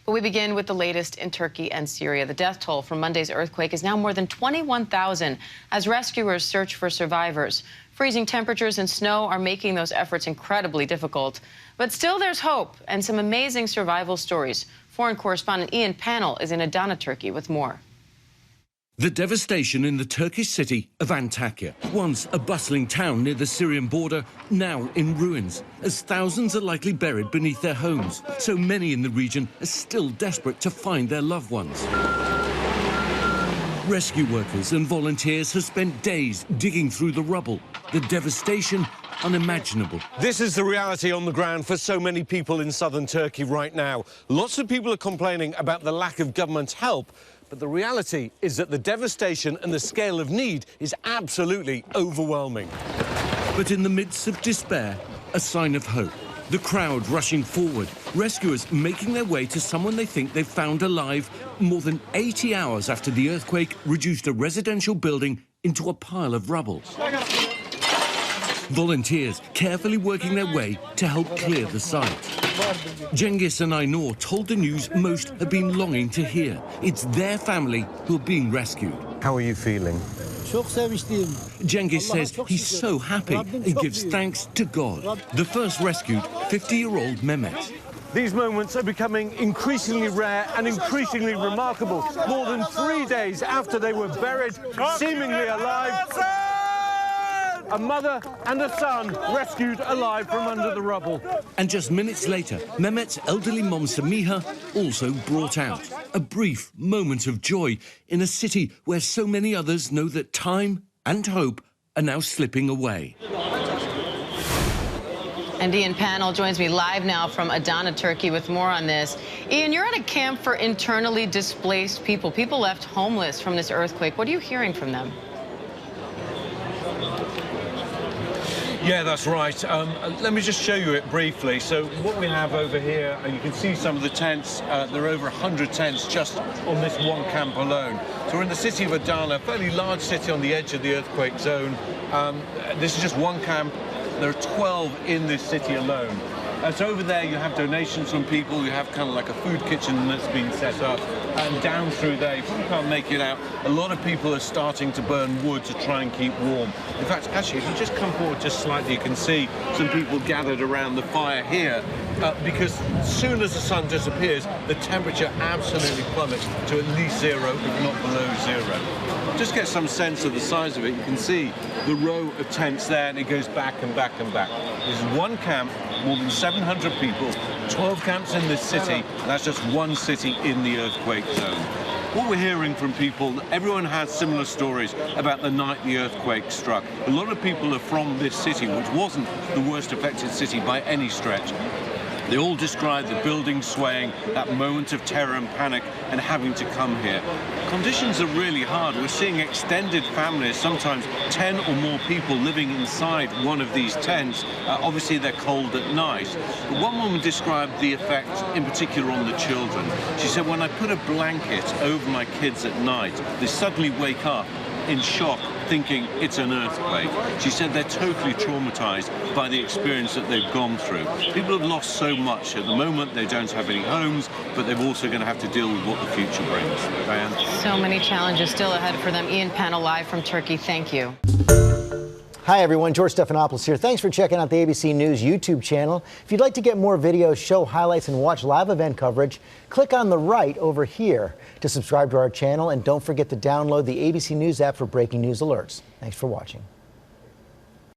But we begin with the latest in Turkey and Syria. The death toll from Monday's earthquake is now more than 21,000 as rescuers search for survivors. Freezing temperatures and snow are making those efforts incredibly difficult. But still there's hope and some amazing survival stories. Foreign correspondent Ian Pannell is in Adana, Turkey with more. The devastation in the Turkish city of Antakya, once a bustling town near the Syrian border, now in ruins, as thousands are likely buried beneath their homes. So many in the region are still desperate to find their loved ones. Rescue workers and volunteers have spent days digging through the rubble. The devastation unimaginable. This is the reality on the ground for so many people in southern Turkey right now. Lots of people are complaining about the lack of government help, but the reality is that the devastation and the scale of need is absolutely overwhelming. But in the midst of despair, a sign of hope. The crowd rushing forward, rescuers making their way to someone they think they've found alive more than 80 hours after the earthquake reduced a residential building into a pile of rubble. Volunteers carefully working their way to help clear the site. Cengiz and Aynur told the news most have been longing to hear. It's their family who are being rescued. How are you feeling? Cengiz says he's so happy and gives thanks to God. The first rescued, 50-year-old Mehmet. These moments are becoming increasingly rare and increasingly remarkable. More than 3 days after they were buried, seemingly alive, a mother and a son rescued alive from under the rubble. And just minutes later, Mehmet's elderly mom Samiha also brought out. A brief moment of joy in a city where so many others know that time and hope are now slipping away. And Ian Pannell joins me live now from Adana, Turkey with more on this. Ian, you're at a camp for internally displaced people, people left homeless from this earthquake. What are you hearing from them? Yeah, that's right. Let me just show you it briefly. So what we have over here, and you can see some of the tents, there are over 100 tents just on this one camp alone. So we're in the city of Adana, a fairly large city on the edge of the earthquake zone. This is just one camp. There are 12 in this city alone. So over there you have donations from people, you have kind of like a food kitchen that's been set up, and down through there, you probably can't make it out, a lot of people are starting to burn wood to try and keep warm. In fact, actually, if you just come forward just slightly, you can see some people gathered around the fire here, because as soon as the sun disappears, the temperature absolutely plummets to at least 0, if not below 0. Just get some sense of the size of it. You can see the row of tents there, and it goes back and back and back. There's one camp, more than 700 people, 12 camps in this city, and that's just one city in the earthquake zone. What we're hearing from people, everyone has similar stories about the night the earthquake struck. A lot of people are from this city, which wasn't the worst affected city by any stretch. They all describe the buildings swaying, that moment of terror and panic, and having to come here. Conditions are really hard. We're seeing extended families, sometimes 10 or more people living inside one of these tents. Obviously, they're cold at night. But one woman described the effect, in particular, on the children. She said, when I put a blanket over my kids at night, they suddenly wake up in shock, thinking it's an earthquake. She said they're totally traumatized by the experience that they've gone through. People have lost so much. At the moment, they don't have any homes, but they're also going to have to deal with what the future brings. Diane? So many challenges still ahead for them. Ian Pannell live from Turkey. Thank you. Hi, everyone. George Stephanopoulos here. Thanks for checking out the ABC News YouTube channel. If you'd like to get more videos, show highlights, and watch live event coverage, click on the right over here to subscribe to our channel. And don't forget to download the ABC News app for breaking news alerts. Thanks for watching.